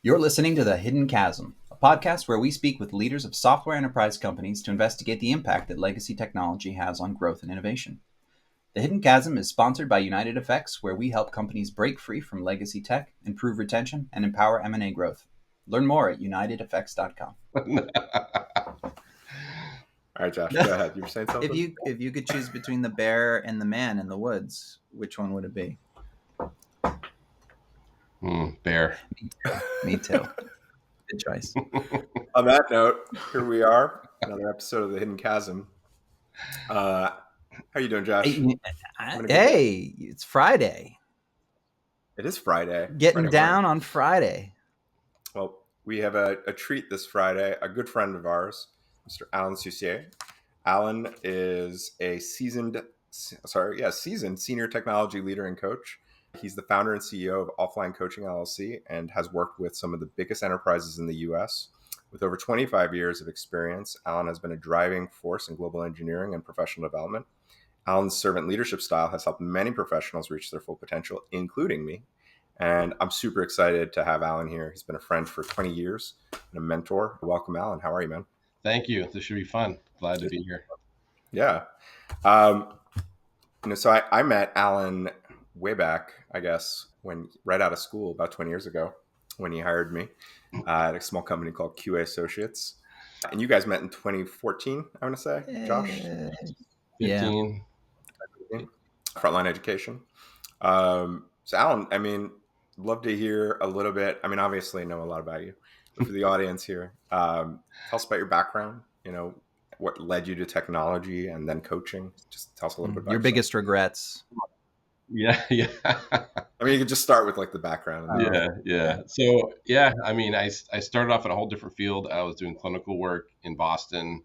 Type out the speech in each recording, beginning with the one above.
You're listening to The Hidden Chasm, a podcast where we speak with leaders of software enterprise companies to investigate the impact that legacy technology has on growth and innovation. The Hidden Chasm is sponsored by United FX, where we help companies break free from legacy tech, improve retention, and empower M&A growth. Learn more at unitedfx.com. All right, Josh, go ahead. You were saying something? If you could choose between the bear and the man in the woods, which one would it be? Bear. Me too. Good choice. On that note, here we are, another episode of The Hidden Chasm. How are you doing, Josh? Hey, it's Friday. It is Friday. Getting Friday down morning. on Friday. Well, we have a treat this Friday. A good friend of ours, Mr. Alan Soucier. Alan is a seasoned senior technology leader and coach. He's the founder and CEO of Offline Coaching LLC and has worked with some of the biggest enterprises in the U.S. With over 25 years of experience, Alan has been a driving force in global engineering and professional development. Alan's servant leadership style has helped many professionals reach their full potential, including me. And I'm super excited to have Alan here. He's been a friend for 20 years and a mentor. Welcome, Alan. How are you, man? Thank you. This should be fun. Glad to be here. Yeah. So I met Alan way back, I guess, when right out of school about 20 years ago, when he hired me at a small company called QA Associates. And you guys met in 2014, I want to say, Josh? 15. Frontline education. So Alan, love to hear a little bit. Obviously I know a lot about you, but for the audience here, tell us about your background, what led you to technology and then coaching. Just tell us a little bit about your biggest regrets. Yeah. You could just start with like the background. Yeah. So, I started off in a whole different field. I was doing clinical work in Boston,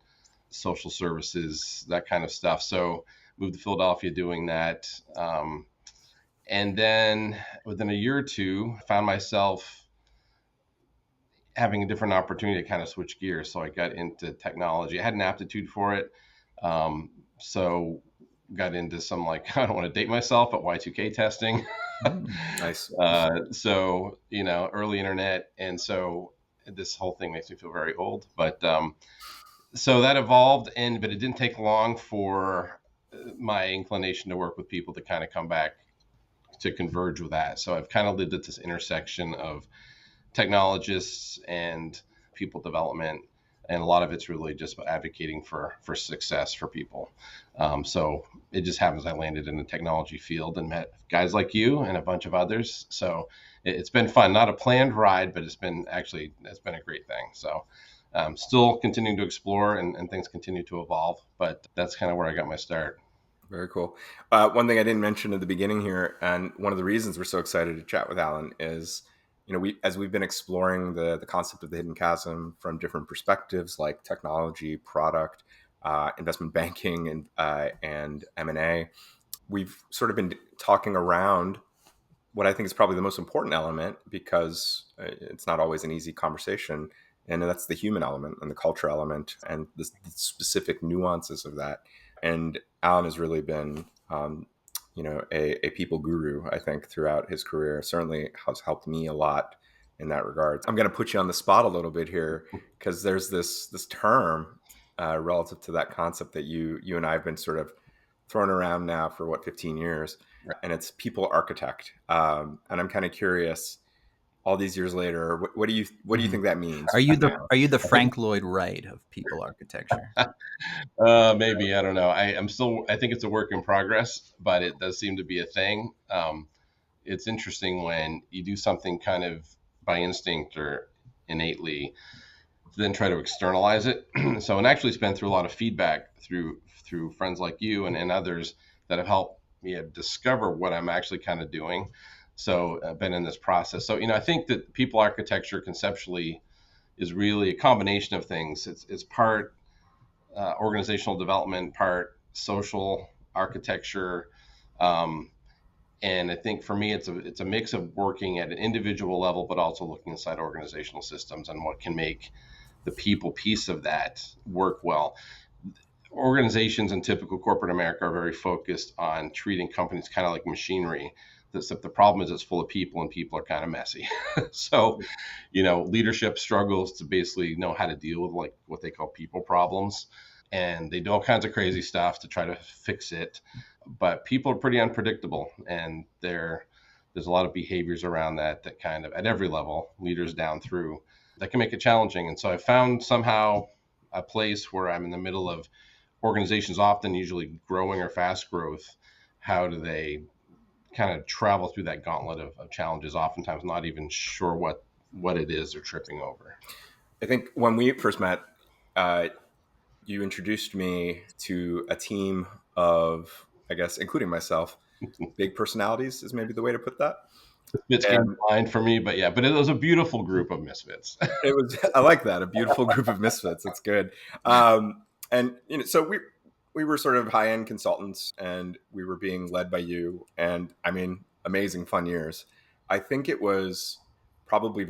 social services, that kind of stuff. So moved to Philadelphia doing that. And then within a year or two, found myself having a different opportunity to kind of switch gears. So I got into technology. I had an aptitude for it. So got into some, I don't want to date myself, but Y2K testing. Nice. So, early internet. And so this whole thing makes me feel very old, but so that evolved, but it didn't take long for my inclination to work with people to kind of come back to converge with that. So I've kind of lived at this intersection of technologists and people development. And a lot of it's really just advocating for success for people. So it just happens I landed in the technology field and met guys like you and a bunch of others. So it's been fun, not a planned ride, but it's been a great thing. So still continuing to explore and things continue to evolve, but that's kind of where I got my start. Very cool. One thing I didn't mention at the beginning here, and one of the reasons we're so excited to chat with Alan is, we've been exploring the concept of the hidden chasm from different perspectives, like technology, product, investment banking, and M&A. We've sort of been talking around what I think is probably the most important element, because it's not always an easy conversation, and that's the human element and the culture element and the specific nuances of that. And Alan has really been, a people guru, I think, throughout his career. Certainly has helped me a lot in that regard. I'm going to put you on the spot a little bit here, because there's this term relative to that concept that you and I have been sort of throwing around now for 15 years, and it's people architect. And I'm kind of curious, all these years later, what do you think that means? Are you the Frank Lloyd Wright of people architecture? Maybe, I don't know. I think it's a work in progress, but it does seem to be a thing. It's interesting when you do something kind of by instinct or innately, then try to externalize it. So, and actually, it's been through a lot of feedback through friends like you and others that have helped me discover what I'm actually kind of doing. So I've been in this process. So, I think that people architecture conceptually is really a combination of things. It's part organizational development, part social architecture. And I think for me, it's a mix of working at an individual level, but also looking inside organizational systems and what can make the people piece of that work well. Organizations in typical corporate America are very focused on treating companies kind of like machinery. Except the problem is it's full of people and people are kind of messy. So, leadership struggles to basically know how to deal with like what they call people problems. And they do all kinds of crazy stuff to try to fix it. But people are pretty unpredictable, and there's a lot of behaviors around that kind of at every level, leaders down through, that can make it challenging. And so I found somehow a place where I'm in the middle of organizations, often usually growing or fast growth. How do they kind of travel through that gauntlet of challenges, oftentimes not even sure what it is they're tripping over? I think when we first met, uh, you introduced me to a team of, I guess, including myself, big personalities is maybe the way to put that. It's kind of And blind for me, but yeah, but it was a beautiful group of misfits. it was, I like that, a beautiful group of misfits. That's good. And so we were sort of high end consultants, and we were being led by you. And I mean, amazing fun years. I think it was probably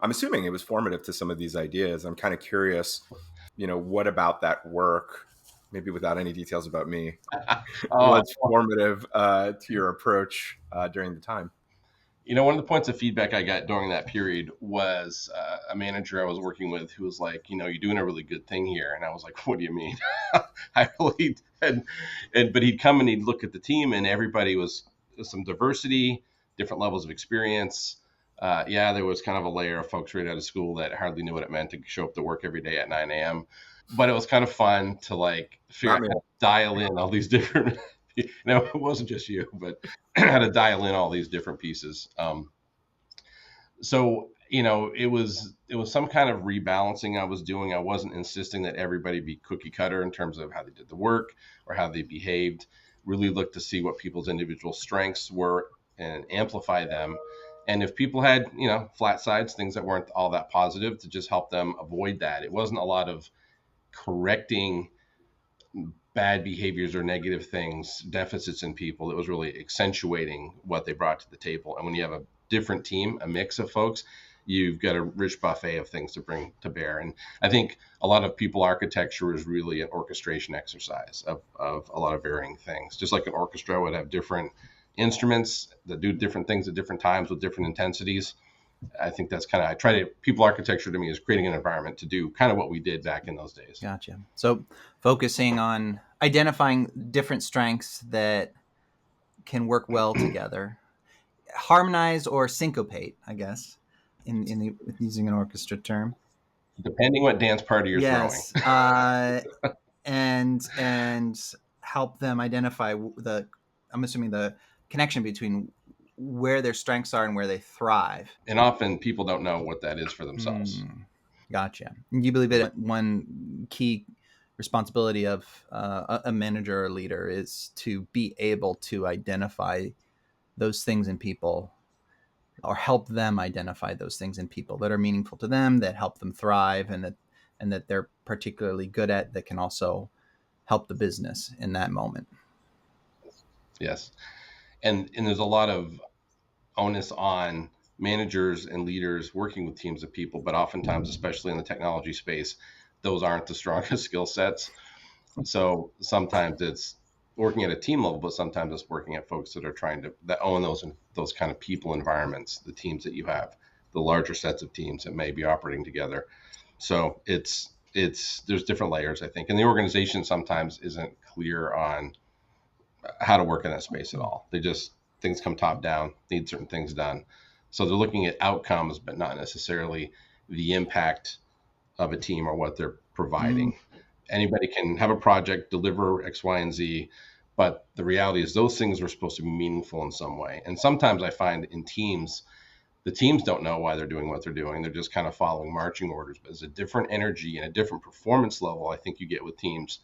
I'm assuming it was formative to some of these ideas. I'm kind of curious, what about that work, maybe without any details about me, Oh, was formative to your approach during the time? one of the points of feedback I got during that period was a manager I was working with who was like, you're doing a really good thing here. And I was like, what do you mean? I really did. But he'd come and he'd look at the team, and everybody was some diversity, different levels of experience. There was kind of a layer of folks right out of school that hardly knew what it meant to show up to work every day at 9 a.m. But it was kind of fun to like figure out how to dial in all these different, it wasn't just you, but how to dial in all these different pieces. So, it was some kind of rebalancing I was doing. I wasn't insisting that everybody be cookie cutter in terms of how they did the work or how they behaved. Really look to see what people's individual strengths were and amplify them. And if people had, flat sides, things that weren't all that positive, to just help them avoid that. It wasn't a lot of correcting bad behaviors or negative things, deficits in people. It was really accentuating what they brought to the table. And when you have a different team, a mix of folks, you've got a rich buffet of things to bring to bear. And I think a lot of people architecture is really an orchestration exercise of a lot of varying things. Just like an orchestra would have different instruments that do different things at different times with different intensities. I think that's kind of, people architecture to me is creating an environment to do kind of what we did back in those days. Gotcha. So focusing on identifying different strengths that can work well together, harmonize or syncopate, I guess, in using an orchestra term. Depending what dance party you're throwing. And help them identify I'm assuming the connection between where their strengths are and where they thrive. And often people don't know what that is for themselves. Gotcha. You believe that one key responsibility of a manager or leader is to be able to identify those things in people, or help them identify those things in people that are meaningful to them, that help them thrive, and that they're particularly good at, that can also help the business in that moment. Yes. And there's a lot of onus on managers and leaders working with teams of people, but oftentimes, especially in the technology space, those aren't the strongest skill sets. So sometimes it's working at a team level, but sometimes it's working at folks that own those kind of people environments, the teams that you have, the larger sets of teams that may be operating together. So there's different layers, I think, and the organization sometimes isn't clear on how to work in that space at all. Things come top down, need certain things done. So they're looking at outcomes, but not necessarily the impact of a team or what they're providing. Anybody can have a project, deliver X, Y, and Z, but the reality is those things are supposed to be meaningful in some way. And sometimes I find in teams, the teams don't know why they're doing what they're doing. They're just kind of following marching orders. But there's a different energy and a different performance level I think you get with teams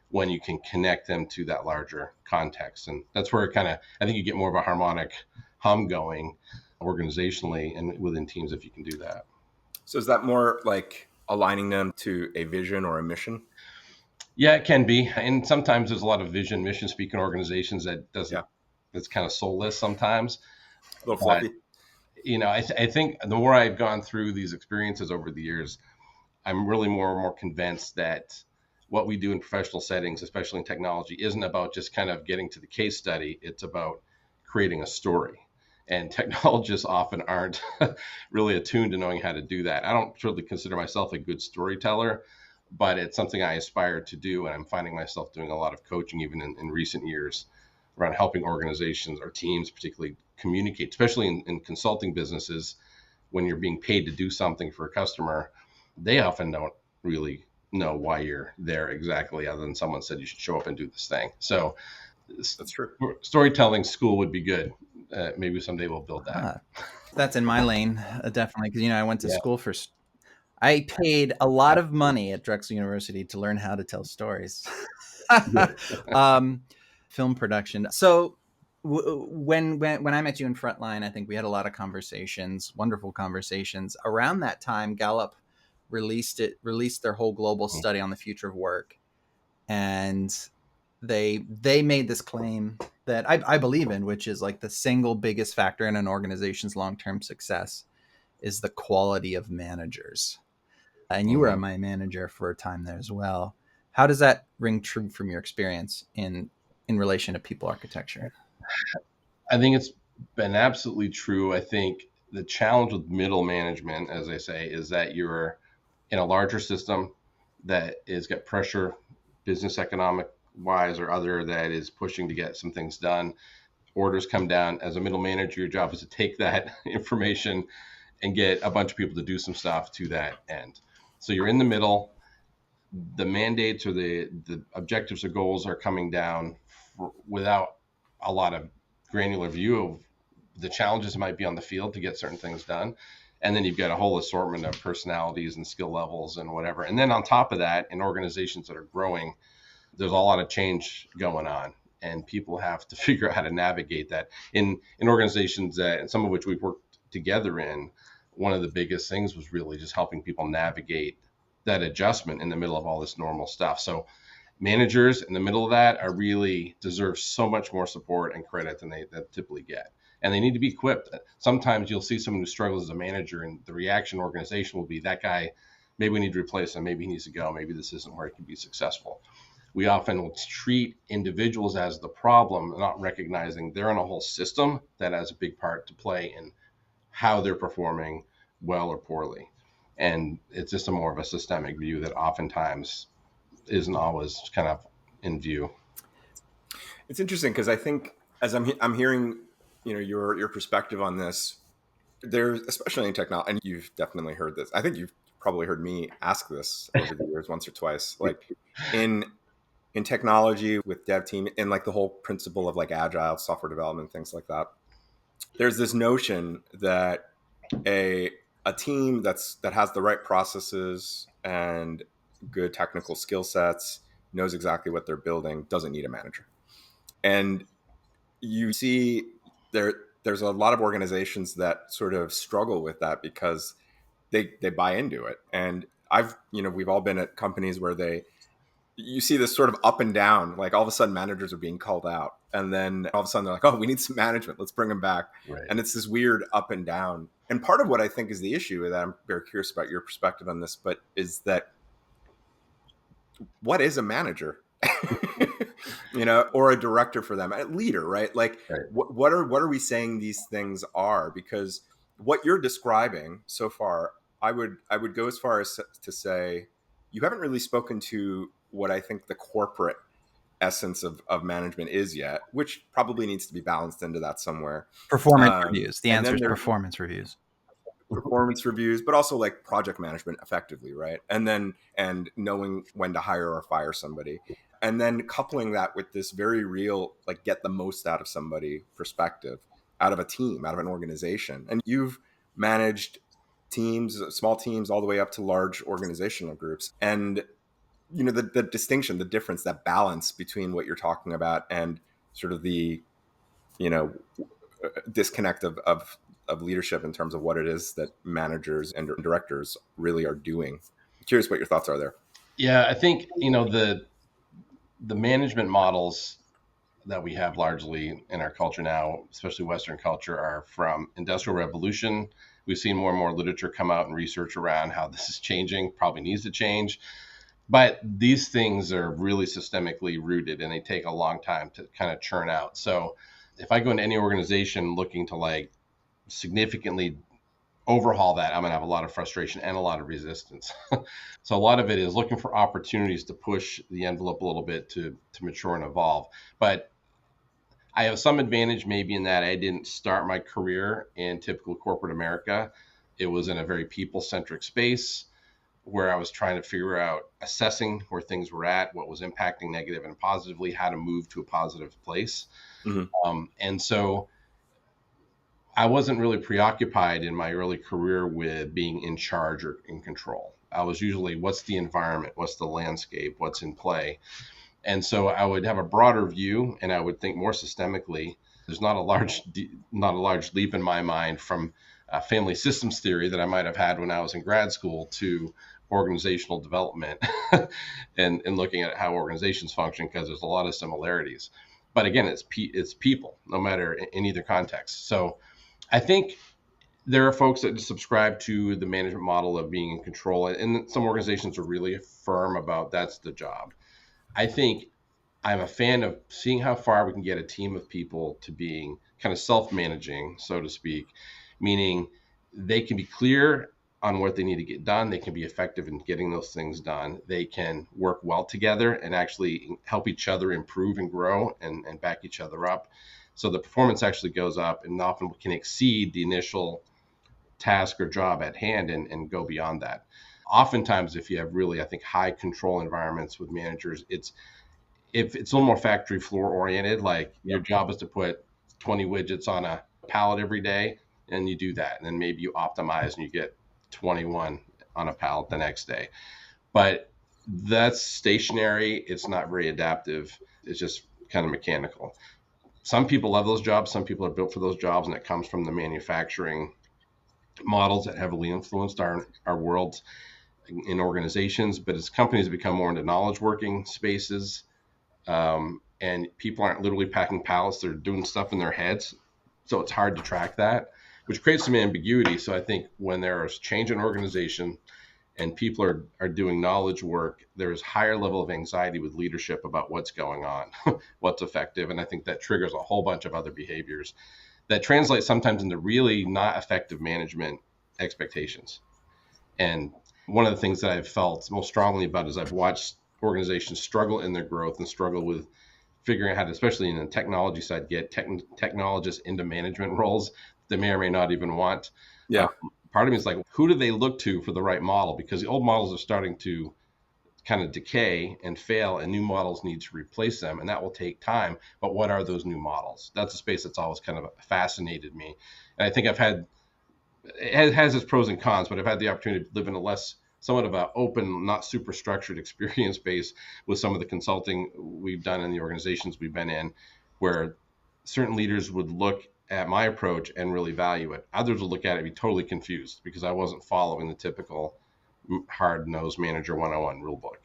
when you can connect them to that larger context. And that's where I think you get more of a harmonic hum going organizationally and within teams if you can do that. So is that more like aligning them to a vision or a mission? Yeah, it can be. And sometimes there's a lot of vision, mission speaking organizations that's kind of soulless sometimes. A little fluffy. I think the more I've gone through these experiences over the years, I'm really more and more convinced that what we do in professional settings, especially in technology, isn't about just kind of getting to the case study. It's about creating a story. And technologists often aren't really attuned to knowing how to do that. I don't really consider myself a good storyteller, but it's something I aspire to do. And I'm finding myself doing a lot of coaching even in recent years around helping organizations or teams particularly communicate, especially in consulting businesses. When you're being paid to do something for a customer, they often don't really know why you're there exactly, other than someone said you should show up and do this thing. So That's true. storytelling school would be good. Maybe someday we'll build that. That's in my lane, definitely, because I went to Yeah. school for. I paid a lot of money at Drexel University to learn how to tell stories. um, Film production. So when I met you in Frontline, I think we had a lot of conversations, wonderful conversations. Around that time, Gallup released their whole global study on the future of work, and they made this claim that I believe in, which is like the single biggest factor in an organization's long-term success is the quality of managers. And you were my manager for a time there as well. How does that ring true from your experience in relation to people architecture? I think it's been absolutely true. I think the challenge with middle management, as I say, is that you're in a larger system that is got pressure, business economic wise or other, that is pushing to get some things done. Orders come down. As a middle manager, your job is to take that information and get a bunch of people to do some stuff to that end. So you're in the middle. The mandates or the objectives or goals are coming down without a lot of granular view of the challenges that might be on the field to get certain things done. And then you've got a whole assortment of personalities and skill levels and whatever. And then on top of that, in organizations that are growing, there's a lot of change going on, and people have to figure out how to navigate that in organizations that, and some of which we've worked together in. One of the biggest things was really just helping people navigate that adjustment in the middle of all this normal stuff. So managers in the middle of that are really deserve so much more support and credit than they typically get. And they need to be equipped. Sometimes you'll see someone who struggles as a manager, and the reaction organization will be, that guy, maybe we need to replace him. Maybe he needs to go. Maybe this isn't where he can be successful. We often will treat individuals as the problem, not recognizing they're in a whole system that has a big part to play in how they're performing well or poorly. And it's just a more of a systemic view that oftentimes isn't always kind of in view. It's interesting because I think as I'm hearing, your perspective on this, there's, especially in technology, and you've definitely heard this. I think you've probably heard me ask this over the years once or twice, like in technology with dev team and like the whole principle of like agile software development, things like that. There's this notion that a team that has the right processes and good technical skill sets, knows exactly what they're building, doesn't need a manager. And you see there's a lot of organizations that sort of struggle with that because they buy into it. And we've all been at companies where you see this sort of up and down, like all of a sudden managers are being called out. And then all of a sudden they're like, oh, we need some management. Let's bring them back. Right. And it's this weird up and down. And part of what I think is the issue, that I'm very curious about your perspective on this, but is that what is a manager? Or a director for them, a leader, right? Like, right. What are we saying these things are? Because what you're describing so far, I would go as far as to say you haven't really spoken to what I think the corporate essence of management is yet, which probably needs to be balanced into that somewhere. Performance reviews. The answer is performance reviews. Performance reviews, but also like project management effectively, right? And knowing when to hire or fire somebody. And then coupling that with this very real, like, get the most out of somebody perspective, out of a team, out of an organization. And you've managed teams, small teams, all the way up to large organizational groups. And, the distinction, the difference, that balance between what you're talking about and sort of the, disconnect of leadership in terms of what it is that managers and directors really are doing. I'm curious what your thoughts are there. Yeah, I think, the management models that we have largely in our culture now, especially Western culture, are from Industrial Revolution. We've seen more and more literature come out and research around how this is changing, probably needs to change. But these things are really systemically rooted, and they take a long time to kind of churn out. So if I go into any organization looking to like significantly overhaul that, I'm going to have a lot of frustration and a lot of resistance. So a lot of it is looking for opportunities to push the envelope a little bit to mature and evolve. But I have some advantage maybe in that I didn't start my career in typical corporate America. It was in a very people centric space where I was trying to figure out assessing where things were at, what was impacting negative and positively, how to move to a positive place. Mm-hmm. And so I wasn't really preoccupied in my early career with being in charge or in control. I was usually, what's the environment? What's the landscape? What's in play? And so I would have a broader view and I would think more systemically. There's not a large leap in my mind from family systems theory that I might have had when I was in grad school to organizational development and looking at how organizations function, because there's a lot of similarities. But again, it's people, no matter in either context. So I think there are folks that subscribe to the management model of being in control, and some organizations are really firm about that's the job. I think I'm a fan of seeing how far we can get a team of people to being kind of self-managing, so to speak, meaning they can be clear on what they need to get done. They can be effective in getting those things done. They can work well together and actually help each other improve and grow and back each other up. So the performance actually goes up and often can exceed the initial task or job at hand and go beyond that. Oftentimes, if you have really, I think, high control environments with managers, if it's a little more factory floor oriented, like your job is to put 20 widgets on a pallet every day, and you do that. And then maybe you optimize and you get 21 on a pallet the next day. But that's stationary. It's not very adaptive. It's just kind of mechanical. Some people love those jobs. Some people are built for those jobs, and it comes from the manufacturing models that heavily influenced our world in organizations. But as companies become more into knowledge working spaces, and people aren't literally packing pallets, they're doing stuff in their heads. So it's hard to track that, which creates some ambiguity. So I think when there is change in organization and people are doing knowledge work, there's higher level of anxiety with leadership about what's going on, what's effective. And I think that triggers a whole bunch of other behaviors that translate sometimes into really not effective management expectations. And one of the things that I've felt most strongly about is I've watched organizations struggle in their growth and struggle with figuring out how to, especially in the technology side, get technologists into management roles they may or may not even want. Yeah. Part of me is like, who do they look to for the right model? Because the old models are starting to kind of decay and fail, and new models need to replace them, and that will take time. But what are those new models? That's a space that's always kind of fascinated me. And I think it has its pros and cons, but I've had the opportunity to live in a somewhat of an open, not super structured experience base with some of the consulting we've done in the organizations we've been in, where certain leaders would look at my approach and really value it. Others would look at it and be totally confused because I wasn't following the typical hard-nosed manager 101 rule book.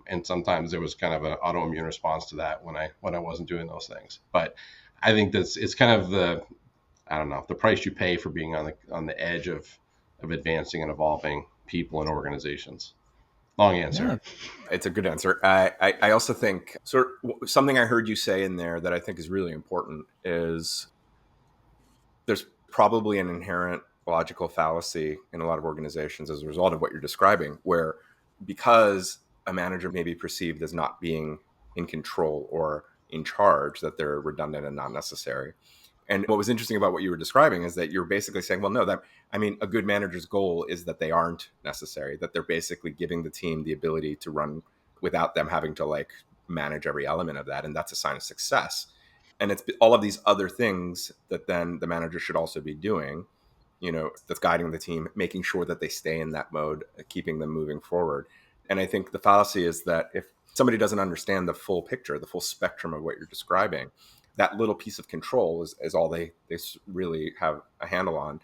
And sometimes there was kind of an autoimmune response to that when I wasn't doing those things. But I think it's kind of the price you pay for being on the edge of advancing and evolving people and organizations. Long answer. Yeah, it's a good answer. I also think something I heard you say in there that I think is really important is there's probably an inherent logical fallacy in a lot of organizations as a result of what you're describing, where because a manager may be perceived as not being in control or in charge, that they're redundant and not necessary. And what was interesting about what you were describing is that you're basically saying, well, no, a good manager's goal is that they aren't necessary, that they're basically giving the team the ability to run without them having to manage every element of that. And that's a sign of success. And it's all of these other things that then the manager should also be doing, that's guiding the team, making sure that they stay in that mode, keeping them moving forward. And I think the fallacy is that if somebody doesn't understand the full picture, the full spectrum of what you're describing, that little piece of control is all they really have a handle on.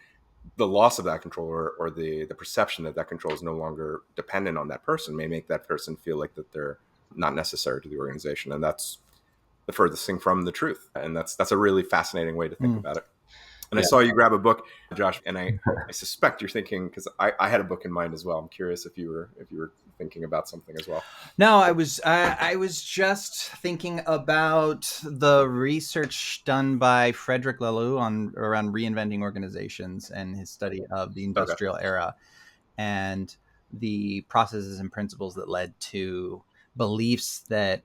The loss of that control or the perception that control is no longer dependent on that person may make that person feel like that they're not necessary to the organization. And that's the furthest thing from the truth. And that's a really fascinating way to think about it. And I saw you grab a book, Josh, and I suspect you're thinking, because I had a book in mind as well. I'm curious if you were thinking about something as well. No, I was just thinking about the research done by Frederick Laloux on around reinventing organizations and his study of the industrial era and the processes and principles that led to beliefs that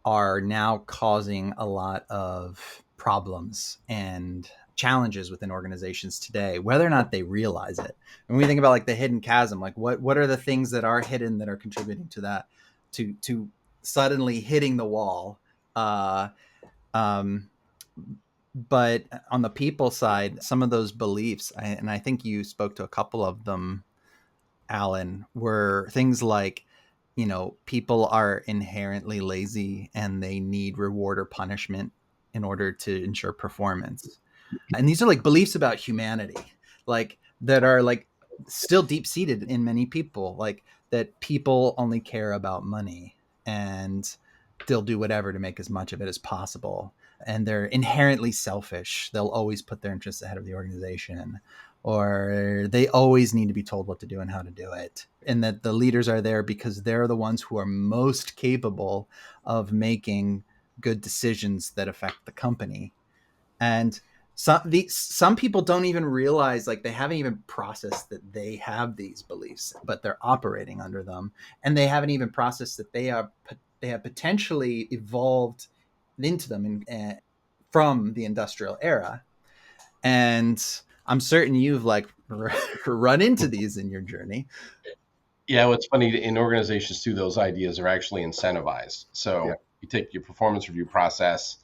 are now causing a lot of problems and challenges within organizations today, whether or not they realize it. When we think about like the hidden chasm, like what are the things that are hidden that are contributing to that, to suddenly hitting the wall. Um, but on the people side, some of those beliefs, and I think you spoke to a couple of them, Alan, were things like, people are inherently lazy and they need reward or punishment in order to ensure performance. And these are like beliefs about humanity, like that are like still deep seated in many people, like that people only care about money and they'll do whatever to make as much of it as possible. And they're inherently selfish. They'll always put their interests ahead of the organization, or they always need to be told what to do and how to do it. And that the leaders are there because they're the ones who are most capable of making good decisions that affect the company. And some people don't even realize, like, they haven't even processed that they have these beliefs, but they're operating under them, and they haven't even processed that they have potentially evolved into them from the industrial era. And I'm certain you've like run into these in your journey. Yeah, what's funny in organizations too, those ideas are actually incentivized. So you take your performance review process.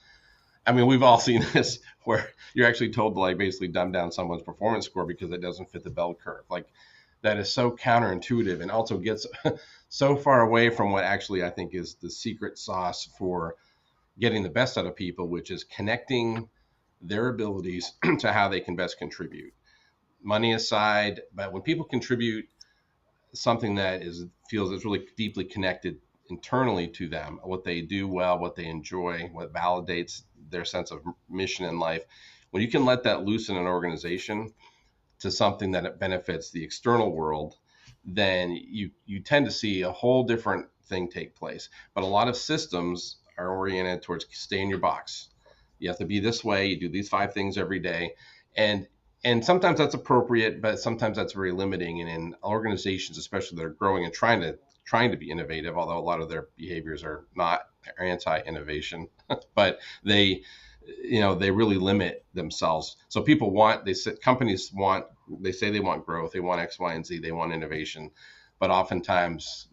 I mean, we've all seen this where you're actually told to like basically dumb down someone's performance score because it doesn't fit the bell curve. Like that is so counterintuitive and also gets so far away from what actually I think is the secret sauce for getting the best out of people, which is connecting their abilities to how they can best contribute. Money aside, but when people contribute something that feels is really deeply connected internally to them, what they do well, what they enjoy, what validates their sense of mission in life, when you can let that loose in an organization to something that benefits the external world, then you tend to see a whole different thing take place. But a lot of systems are oriented towards stay in your box. You have to be this way. You do these 5 things every day, and sometimes that's appropriate, but sometimes that's very limiting. And in organizations, especially that are growing and trying to be innovative, although a lot of their behaviors are not anti-innovation, but they really limit themselves. So companies say they want growth, they want X, Y, and Z, they want innovation, but oftentimes,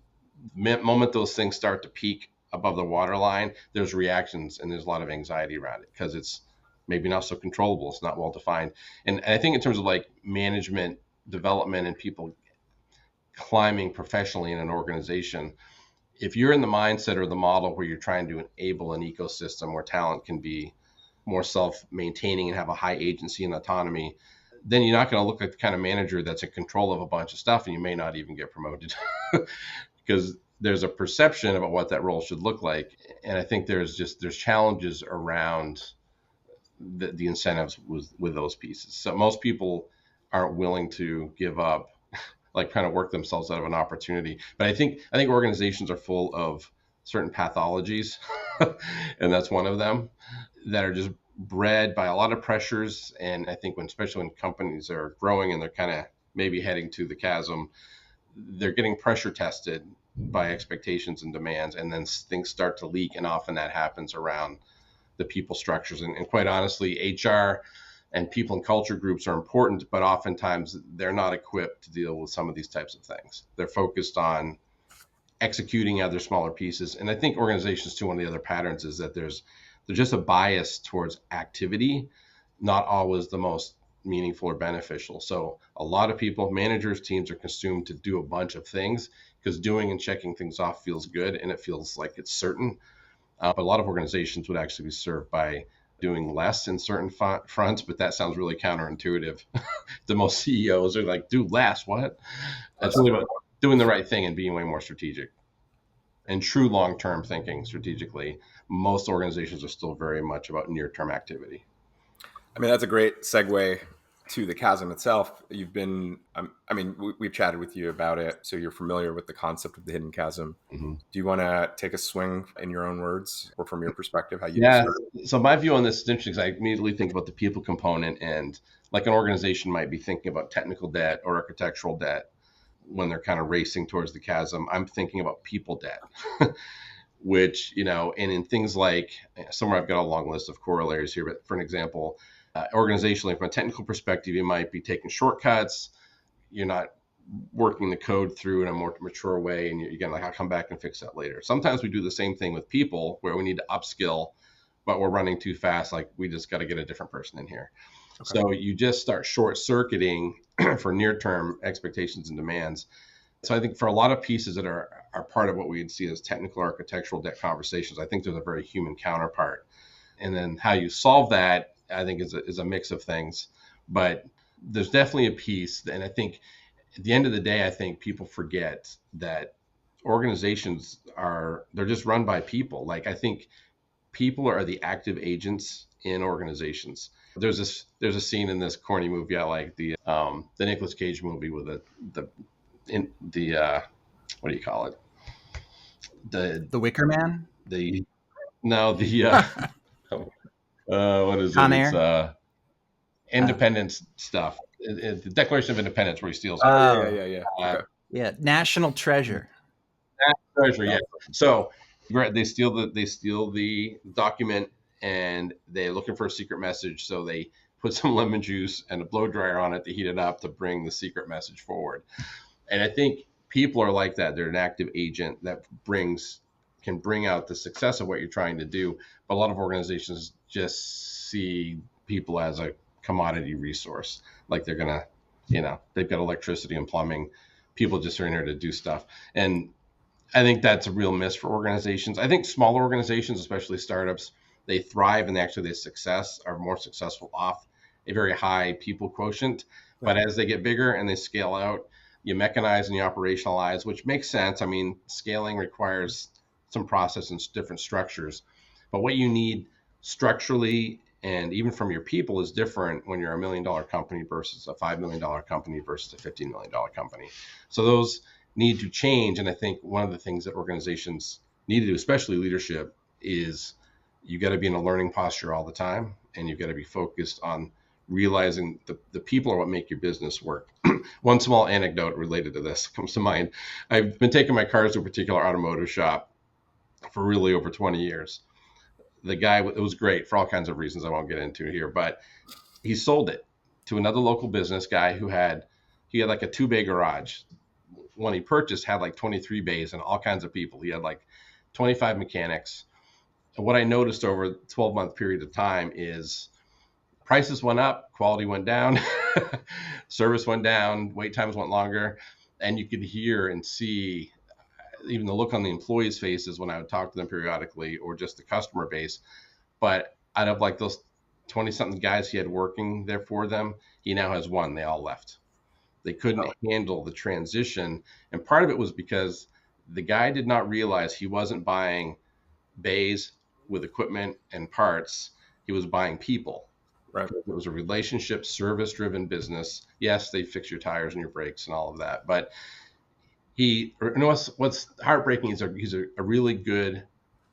the moment those things start to peak above the waterline, there's reactions and there's a lot of anxiety around it because it's maybe not so controllable, it's not well defined. And I think in terms of like management development and people climbing professionally in an organization, if you're in the mindset or the model where you're trying to enable an ecosystem where talent can be more self-maintaining and have a high agency and autonomy, then you're not going to look like the kind of manager that's in control of a bunch of stuff, and you may not even get promoted because there's a perception about what that role should look like. And I think there's challenges around the incentives with those pieces. So most people aren't willing to give up, like kind of work themselves out of an opportunity. But I think organizations are full of certain pathologies, and that's one of them, that are just bred by a lot of pressures. And I think especially when companies are growing and they're kind of maybe heading to the chasm, they're getting pressure tested by expectations and demands, and then things start to leak. And often that happens around the people structures. And quite honestly, HR and people and culture groups are important, but oftentimes they're not equipped to deal with some of these types of things. They're focused on executing other smaller pieces. And I think organizations too, one of the other patterns is that there's just a bias towards activity, not always the most meaningful or beneficial. So a lot of people, managers, teams are consumed to do a bunch of things because doing and checking things off feels good and it feels like it's certain. But a lot of organizations would actually be served by doing less in certain fronts, but that sounds really counterintuitive. The most CEOs are like, do less, what? That's really about doing the right thing and being way more strategic. And true long-term thinking strategically, most organizations are still very much about near-term activity. I mean, that's a great segue to the chasm itself, you've been, I mean, we've chatted with you about it, so you're familiar with the concept of the hidden chasm. Mm-hmm. Do you want to take a swing in your own words or from your perspective, how you Yeah. describe it? So my view on this is interesting because I immediately think about the people component, and like an organization might be thinking about technical debt or architectural debt when they're kind of racing towards the chasm. I'm thinking about people debt, which, and in things like somewhere I've got a long list of corollaries here, but for an example, organizationally, from a technical perspective, you might be taking shortcuts. You're not working the code through in a more mature way, and you're going to I'll come back and fix that later. Sometimes we do the same thing with people where we need to upskill, but we're running too fast. Like, we just got to get a different person in here. Okay. So you just start short circuiting for near term expectations and demands. So I think for a lot of pieces that are part of what we'd see as technical architectural debt conversations, I think there's a very human counterpart. And then how you solve that, I think, is a mix of things. But there's definitely a piece, and I think at the end of the day, I think people forget that organizations they're just run by people. Like, I think people are the active agents in organizations. There's a scene in this corny movie I like, the Nicolas Cage movie with the what do you call it? The Wicker Man? What is Con it? Air? It's independence stuff. The Declaration of Independence, where he steals. Yeah. Okay. Yeah, National Treasure. National Treasure, yeah. So they steal the document, and they're looking for a secret message. So they put some lemon juice and a blow dryer on it to heat it up to bring the secret message forward. And I think people are like that. They're an active agent that can bring out the success of what you're trying to do. But a lot of organizations just see people as a commodity resource. Like, they're going to, they've got electricity and plumbing. People just are in here to do stuff. And I think that's a real miss for organizations. I think smaller organizations, especially startups, they thrive, and their success are more successful off a very high people quotient. Right. But as they get bigger and they scale out, you mechanize and you operationalize, which makes sense. I mean, scaling requires some process and different structures. But what you need structurally and even from your people is different when you're $1 million company versus a $5 million company versus a $15 million company. So those need to change. And I think one of the things that organizations need to do, especially leadership, is you got to be in a learning posture all the time, and you've got to be focused on realizing the people are what make your business work. One small anecdote related to this comes to mind. I've been taking my cars to a particular automotive shop for really over 20 years. The guy, it was great for all kinds of reasons I won't get into here, but he sold it to another local business guy he had like a 2-bay garage. When he purchased, had like 23 bays and all kinds of people. He had like 25 mechanics. And what I noticed over a 12-month period of time is prices went up, quality went down, service went down, wait times went longer. And you could hear and see even the look on the employees' faces when I would talk to them periodically, or just the customer base. But out of like those 20-something guys he had working there for them, he now has one. They all left. They couldn't handle the transition. And part of it was because the guy did not realize he wasn't buying bays with equipment and parts. He was buying people. Right. It was a relationship, service-driven business. Yes, they fix your tires and your brakes and all of that. But what's heartbreaking is he's a really good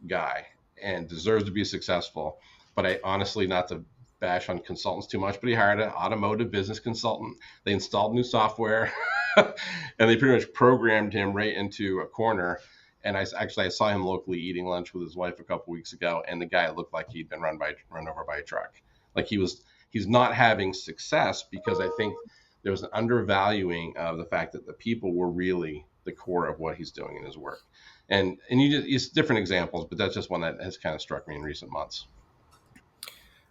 guy and deserves to be successful. But I honestly, not to bash on consultants too much, but he hired an automotive business consultant. They installed new software and they pretty much programmed him right into a corner. And I saw him locally eating lunch with his wife a couple weeks ago, and the guy looked like he'd been run over by a truck. Like he's not having success because I think there was an undervaluing of the fact that the people were really the core of what he's doing in his work. And it's different examples, but that's just one that has kind of struck me in recent months.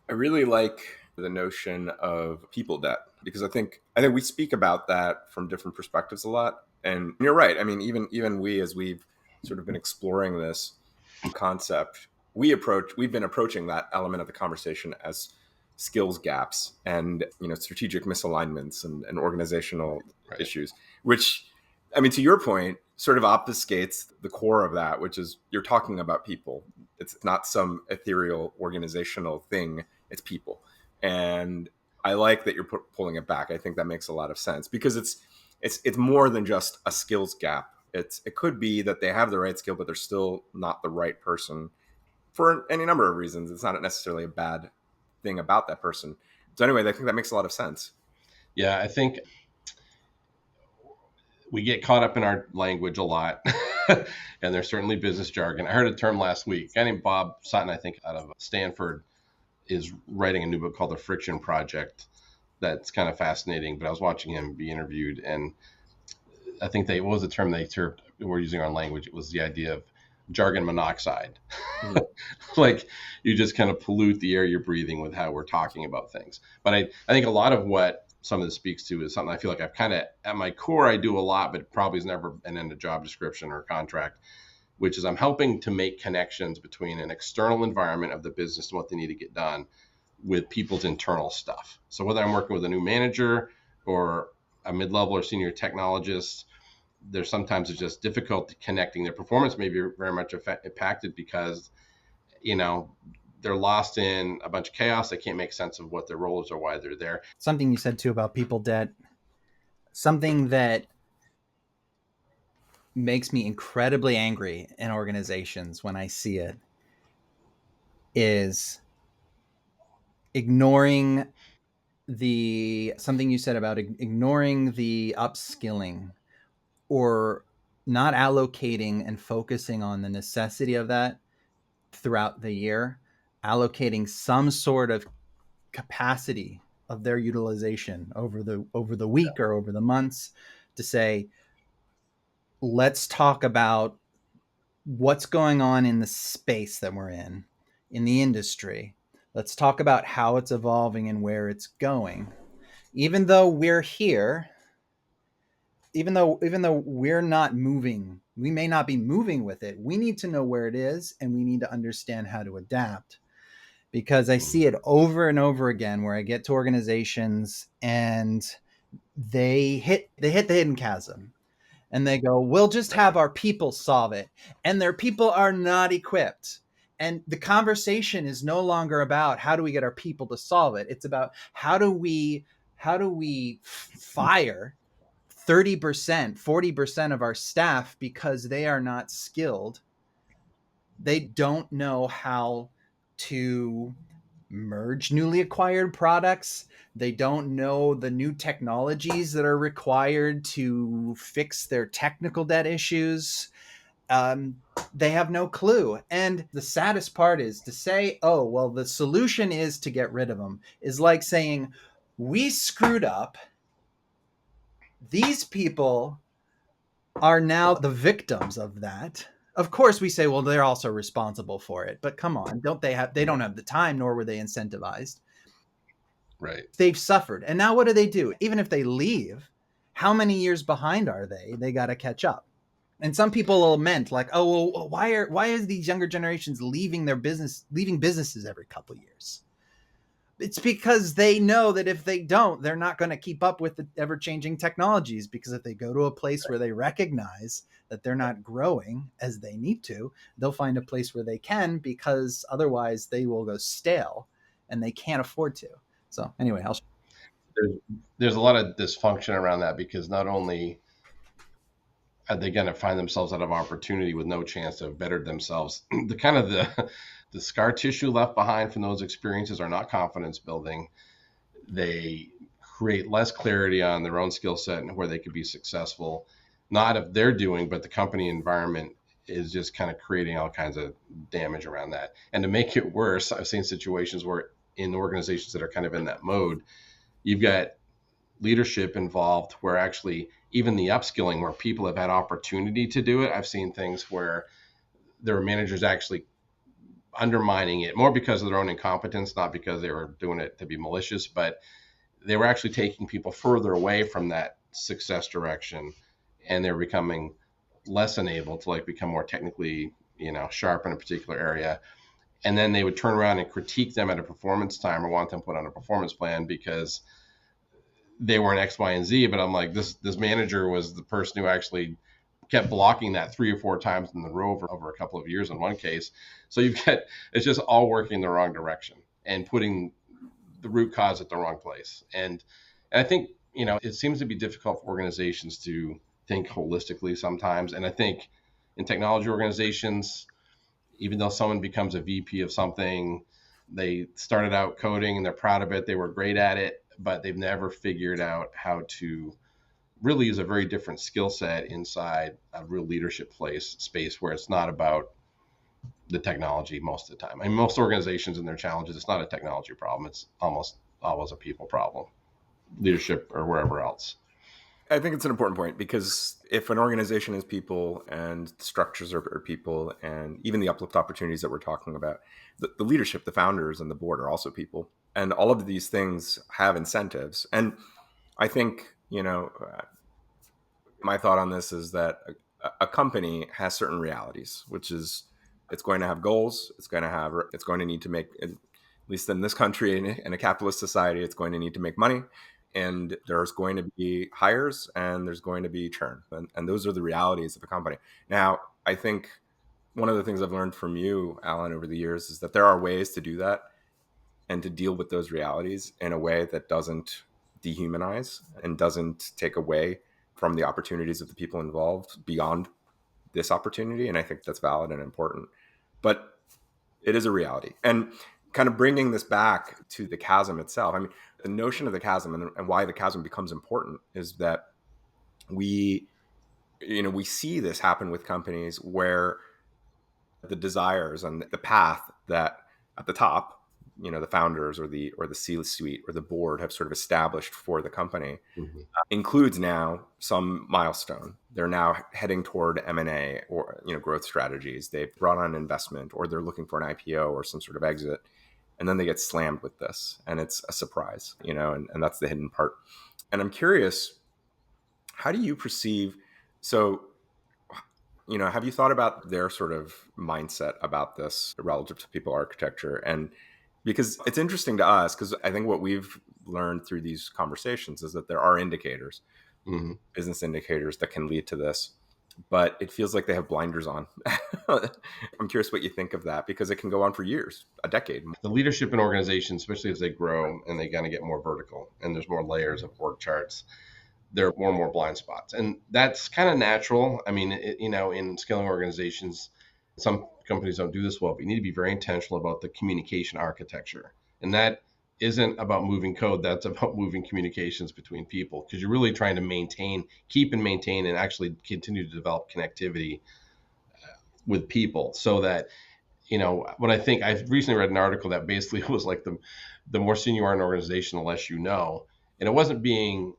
I really like the notion of people debt, because I think we speak about that from different perspectives a lot. And you're right. I mean, even we, as we've sort of been exploring this concept, we've been approaching that element of the conversation as skills gaps and, strategic misalignments and organizational issues, which, I mean, to your point, sort of obfuscates the core of that, which is you're talking about people. It's not some ethereal organizational thing. It's people. And I like that you're pulling it back. I think that makes a lot of sense because it's more than just a skills gap. It could be that they have the right skill, but they're still not the right person for any number of reasons. It's not necessarily a bad thing about that person. So anyway, I think that makes a lot of sense. Yeah, I think we get caught up in our language a lot, and there's certainly business jargon. I heard a term last week. A guy named Bob Sutton, I think, out of Stanford, is writing a new book called The Friction Project. That's kind of fascinating. But I was watching him be interviewed, and I think what was the term they were using our language? It was the idea of jargon monoxide. Mm-hmm. Like you just kind of pollute the air you're breathing with how we're talking about things. But I think a lot of what some of this speaks to is something I feel like I've kind of, at my core, I do a lot, but it probably has never been in a job description or contract, which is I'm helping to make connections between an external environment of the business and what they need to get done with people's internal stuff. So whether I'm working with a new manager or a mid-level or senior technologist, there's sometimes it's just difficult connecting. Their performance may be very much impacted because, they're lost in a bunch of chaos. They can't make sense of what their role is or why they're there. Something you said too about people debt, something that makes me incredibly angry in organizations when I see it is ignoring something you said about ignoring the upskilling or not allocating and focusing on the necessity of that throughout the year, allocating some sort of capacity of their utilization over the week or over the months to say, let's talk about what's going on in the space that we're in the industry. Let's talk about how it's evolving and where it's going. Even though we're here, even though we're not moving, we may not be moving with it. We need to know where it is, and we need to understand how to adapt. Because I see it over and over again where I get to organizations and they hit the hidden chasm. And they go, we'll just have our people solve it. And their people are not equipped. And the conversation is no longer about how do we get our people to solve it. It's about how do we fire 30%, 40% of our staff because they are not skilled. They don't know how to merge newly acquired products. They don't know the new technologies that are required to fix their technical debt issues. They have no clue. And the saddest part is to say, oh, well, the solution is to get rid of them, is like saying, we screwed up. These people are now the victims of that. Of course, we say, well, they're also responsible for it. But come on, they don't have the time, nor were they incentivized. Right. They've suffered. And now what do? Even if they leave, how many years behind are they? They got to catch up. And some people lament like, oh, well, why are these younger generations leaving businesses every couple of years? It's because they know that if they don't, they're not going to keep up with the ever-changing technologies, because if they go to a place where they recognize that they're not growing as they need to, they'll find a place where they can, because otherwise they will go stale and they can't afford to. So anyway, there's a lot of dysfunction around that, because not only are they going to find themselves out of opportunity with no chance to have bettered themselves, the scar tissue left behind from those experiences are not confidence building. They create less clarity on their own skill set and where they could be successful. Not if they're doing, but the company environment is just kind of creating all kinds of damage around that. And to make it worse, I've seen situations where in organizations that are kind of in that mode, you've got leadership involved where actually even the upskilling where people have had opportunity to do it. I've seen things where there are managers actually undermining it more because of their own incompetence, not because they were doing it to be malicious, but they were actually taking people further away from that success direction, and they're becoming less enabled to become more technically, sharp in a particular area. And then they would turn around and critique them at a performance time or want them put on a performance plan because they weren't X, Y, and Z. But I'm like, this manager was the person who actually kept blocking that 3 or 4 times in the row over a couple of years in one case. So it's just all working the wrong direction and putting the root cause at the wrong place. And I think, it seems to be difficult for organizations to think holistically sometimes. And I think in technology organizations, even though someone becomes a VP of something, they started out coding and they're proud of it, they were great at it, but they've never figured out how to really use a very different skill set inside a real leadership space where it's not about the technology most of the time. I mean, most organizations and their challenges, it's not a technology problem. It's almost always a people problem, leadership or wherever else. I think it's an important point, because if an organization is people and structures are people, and even the uplift opportunities that we're talking about, the leadership, the founders and the board are also people. And all of these things have incentives. And I think, my thought on this is that a company has certain realities, which is it's going to have goals. It's going to need to make, at least in this country, in a capitalist society, it's going to need to make money. And there's going to be hires and there's going to be churn. And those are the realities of a company. Now, I think one of the things I've learned from you, Alan, over the years is that there are ways to do that and to deal with those realities in a way that doesn't dehumanize and doesn't take away from the opportunities of the people involved beyond this opportunity. And I think that's valid and important. But it is a reality. And kind of bringing this back to the chasm itself, I mean, the notion of the chasm and why the chasm becomes important is that we see this happen with companies where the desires and the path that at the top, the founders or the C-suite or the board have sort of established for the company, includes now some milestone. They're now heading toward M&A or growth strategies. They've brought on investment, or they're looking for an IPO or some sort of exit, and then they get slammed with this, and it's a surprise, and that's the hidden part. And I'm curious, how do you perceive? So, have you thought about their sort of mindset about this relative to people architecture? And because it's interesting to us, because I think what we've learned through these conversations is that there are indicators, business indicators that can lead to this, but it feels like they have blinders on. I'm curious what you think of that, because it can go on for years, a decade. The leadership in organizations, especially as they grow and they kind of get more vertical and there's more layers of org charts, there are more and more blind spots. And that's kind of natural. I mean, in scaling organizations, some companies don't do this well, but you need to be very intentional about the communication architecture. And that isn't about moving code. That's about moving communications between people, because you're really trying to keep and maintain, and actually continue to develop connectivity with people, so that, what I think, I've recently read an article that basically was like the more senior you are in an organization, the less you know. And it wasn't being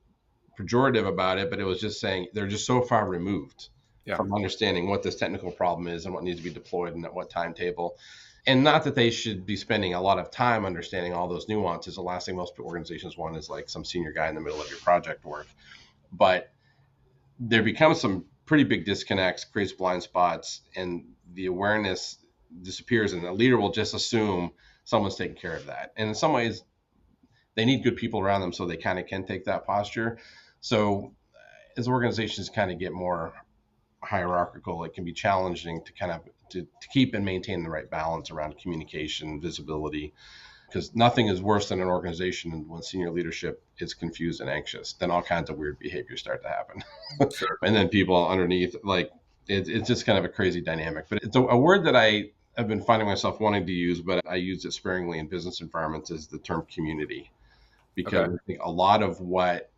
pejorative about it, but it was just saying they're just so far removed from understanding what this technical problem is and what needs to be deployed and at what timetable. And not that they should be spending a lot of time understanding all those nuances. The last thing most organizations want is like some senior guy in the middle of your project work. But there becomes some pretty big disconnects, creates blind spots, and the awareness disappears, and the leader will just assume someone's taking care of that. And in some ways, they need good people around them so they kind of can take that posture. So as organizations kind of get more hierarchical, it can be challenging to kind of to keep and maintain the right balance around communication, visibility, because nothing is worse than an organization when senior leadership is confused and anxious. Then all kinds of weird behaviors start to happen. Sure. And then people underneath, like it's just kind of a crazy dynamic. But it's a word that I have been finding myself wanting to use, but I use it sparingly in business environments, is the term community. Because I think a lot of what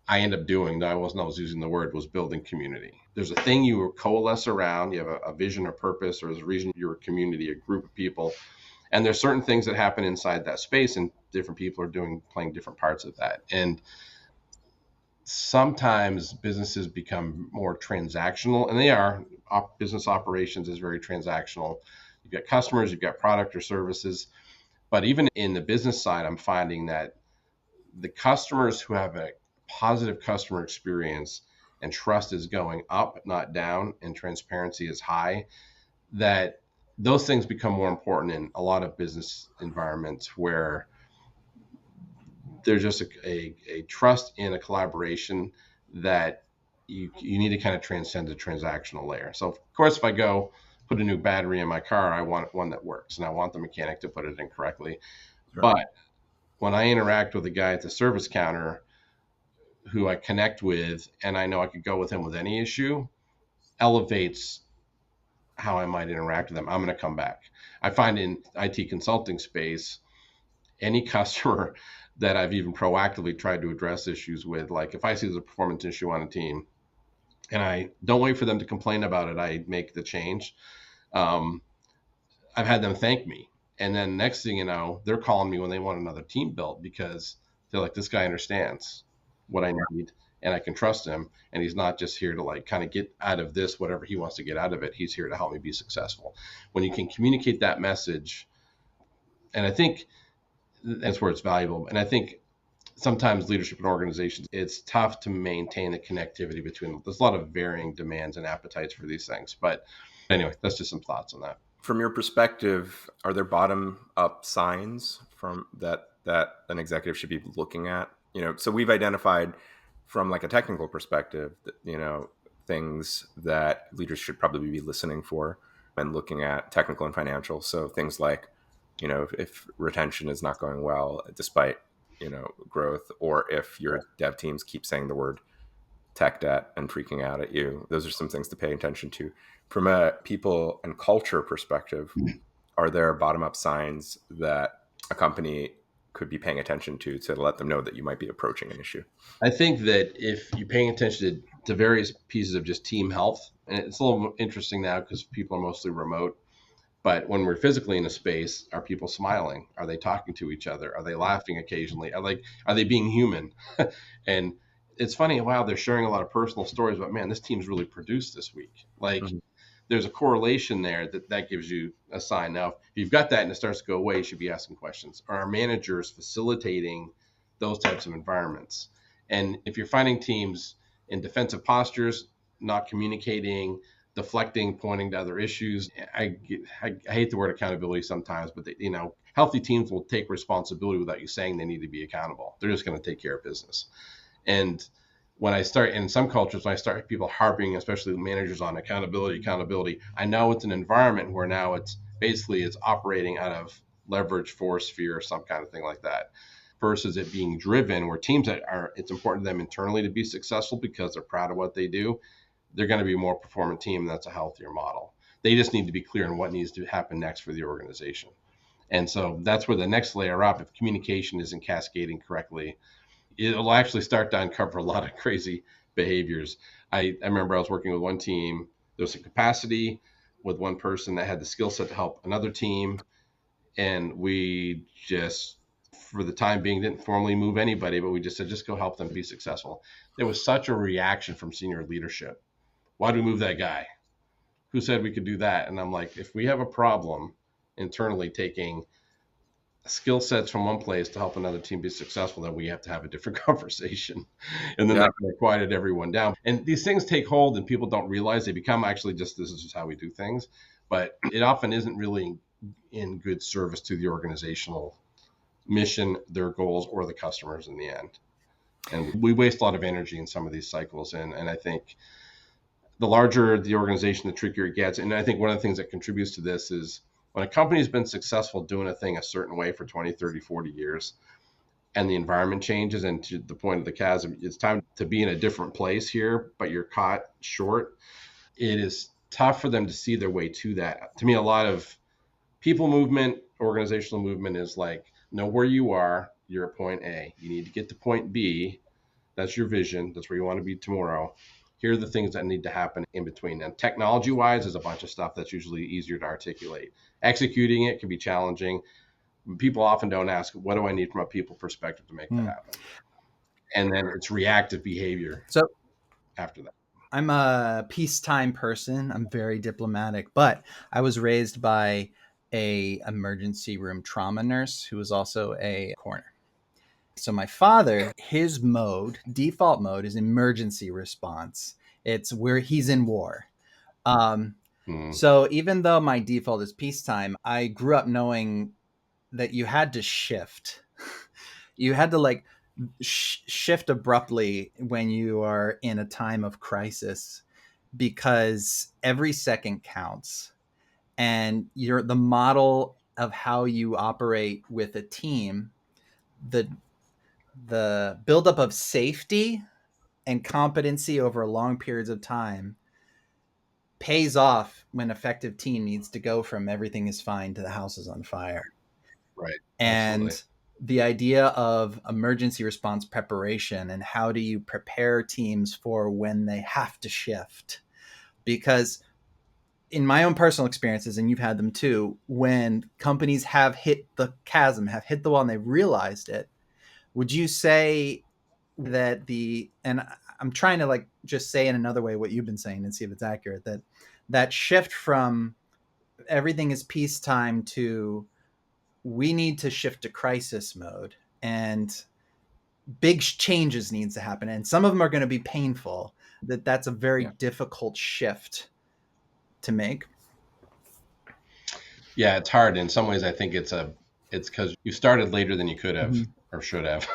I end up doing, though I wasn't always using the word, was building community. There's a thing you coalesce around, you have a vision or purpose, or there's a reason you're a community, a group of people. And there's certain things that happen inside that space, and different people are playing different parts of that. And sometimes businesses become more transactional, and they are. Business operations is very transactional. You've got customers, you've got product or services. But even in the business side, I'm finding that the customers who have a positive customer experience and trust is going up, not down, and transparency is high, that those things become more important in a lot of business environments where there's just a trust in a collaboration that you need to kind of transcend the transactional layer. So of course, if I go put a new battery in my car, I want one that works, and I want the mechanic to put it in correctly. Sure. But when I interact with a guy at the service counter who I connect with and I know I could go with him with any issue, elevates how I might interact with them. I'm going to come back. I find in IT consulting space, any customer that I've even proactively tried to address issues with, like if I see there's a performance issue on a team and I don't wait for them to complain about it, I make the change. Um, I've had them thank me. And then next thing you know, they're calling me when they want another team built because they're like, this guy understands what I need and I can trust him. And he's not just here to like kind of get out of this, whatever he wants to get out of it. He's here to help me be successful. When you can communicate that message, and I think that's where it's valuable. And I think sometimes leadership in organizations, it's tough to maintain the connectivity between them. There's a lot of varying demands and appetites for these things. But anyway, that's just some thoughts on that. From your perspective, are there bottom up signs from that an executive should be looking at? So we've identified from like a technical perspective that, things that leaders should probably be listening for and looking at technical and financial. So things like, if retention is not going well despite, growth, or if your dev teams keep saying the word tech debt and freaking out at you. Those are some things to pay attention to. From a people and culture perspective, are there bottom up signs that a company could be paying attention to let them know that you might be approaching an issue? I think that if you're paying attention to various pieces of just team health, and it's a little interesting now because people are mostly remote, but when we're physically in a space, are people smiling? Are they talking to each other? Are they laughing occasionally? Are they being human? And it's funny, wow, they're sharing a lot of personal stories, but man, this team's really produced this week. Like there's a correlation there that gives you a sign. Now, if you've got that and it starts to go away, you should be asking questions. Are our managers facilitating those types of environments? And if you're finding teams in defensive postures, not communicating, deflecting, pointing to other issues, I hate the word accountability sometimes, but healthy teams will take responsibility without you saying they need to be accountable. They're just going to take care of business. And when I start in some cultures, when I start people harping, especially managers, on accountability, I know it's an environment where now it's operating out of leverage, force, fear, or some kind of thing like that, versus it being driven where teams it's important to them internally to be successful because they're proud of what they do. They're going to be a more performant team. And that's a healthier model. They just need to be clear on what needs to happen next for the organization. And so that's where the next layer up, if communication isn't cascading correctly, it'll actually start to uncover a lot of crazy behaviors. I remember I was working with one team. There was a capacity with one person that had the skill set to help another team. And we just, for the time being, didn't formally move anybody, but we just said, just go help them be successful. There was such a reaction from senior leadership. Why do we move that guy? Who said we could do that? And I'm like, if we have a problem internally taking skill sets from one place to help another team be successful, then we have to have a different conversation. And then that kind of quieted everyone down. And these things take hold and people don't realize they become actually just, this is just how we do things. But it often isn't really in good service to the organizational mission, their goals, or the customers in the end. And we waste a lot of energy in some of these cycles. And I think the larger the organization, the trickier it gets. And I think one of the things that contributes to this is when a company's been successful doing a thing a certain way for 20, 30, 40 years, and the environment changes, and to the point of the chasm, it's time to be in a different place here, but you're caught short. It is tough for them to see their way to that. To me, a lot of people movement, organizational movement is like, know where you are, you're at point A. You need to get to point B. That's your vision. That's where you want to be tomorrow. Here are the things that need to happen in between. And technology-wise, there's a bunch of stuff that's usually easier to articulate. Executing it can be challenging. People often don't ask, what do I need from a people perspective to make that happen? And then it's reactive behavior after that. I'm a peacetime person. I'm very diplomatic, but I was raised by a emergency room trauma nurse who was also a coroner. So my father, his default mode is emergency response. It's where he's in war. So even though my default is peacetime, I grew up knowing that you had to shift. You had to shift abruptly when you are in a time of crisis, because every second counts. And the model of how you operate with a team the buildup of safety and competency over long periods of time pays off when effective team needs to go from everything is fine to the house is on fire. Right. And Absolutely. the idea of emergency response preparation and how do you prepare teams for when they have to shift. Because in my own personal experiences, and you've had them too, when companies have hit the chasm, have hit the wall and they realized it, would you say that and I'm trying to like just say in another way what you've been saying and see if it's accurate, that shift from everything is peacetime to we need to shift to crisis mode, and big changes needs to happen, and some of them are going to be painful, that's a very Yeah. difficult shift to make. Yeah, it's hard. In some ways, I think it's because you started later than you could have Mm-hmm. or should have.